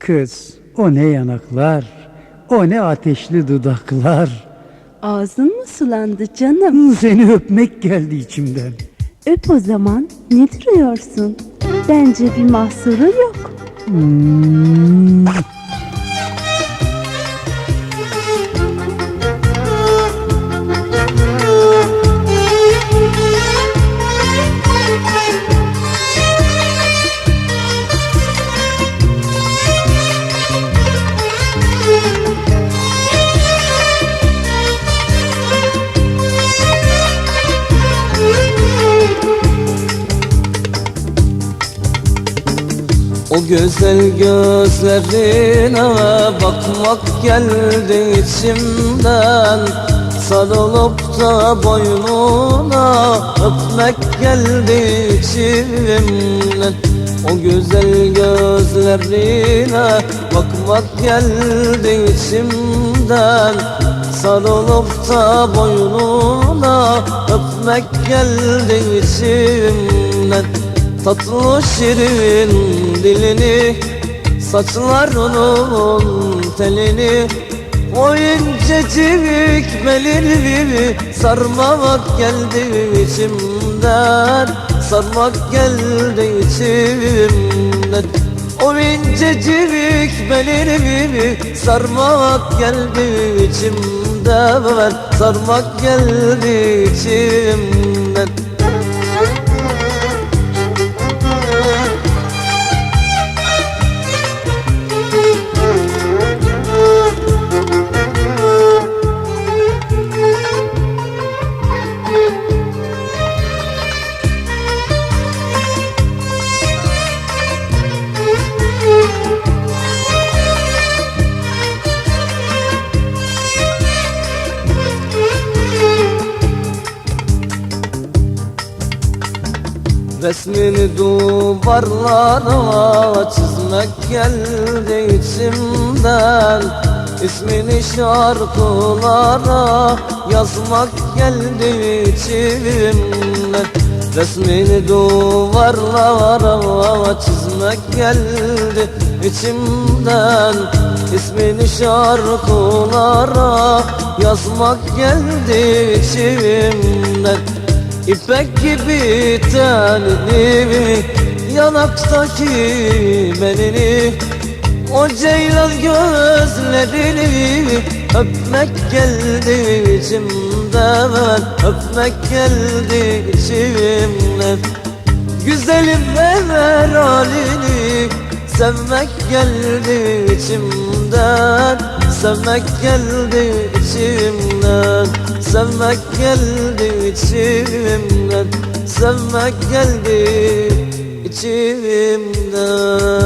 Kız, o ne yanaklar, o ne ateşli dudaklar. Ağzın mı sulandı canım? Seni öpmek geldi içimden. Öp o zaman, ne duruyorsun? Bence bir mahsuru yok. O güzel gözlerine bakmak geldi içimden, sarılıp da boynuna öpmek geldi içimden. O güzel gözlerine bakmak geldi içimden, sarılıp da boynuna öpmek geldi içimden. Tatlı şirin dilini, saçlarının telini, o incecik belini sarmak geldi içimden, sarmak geldi içimden. O incecik belini sarmak geldi içimden, sarmak geldi içimden. Resmini duvarlara çizmek geldi içimden, İsmini şarkılara yazmak geldi içimden. Resmini duvarlara çizmek geldi içimden, İsmini şarkılara yazmak geldi içimden. İpek gibi tenini, yanaktaki benini, o ceylan gözlerini öpmek geldi içimden, öpmek geldi içimden. Güzelim ver halini, sevmek geldi içimden, sevmek geldi içimden, sevmek geldi içimden, sevmek geldi içimden.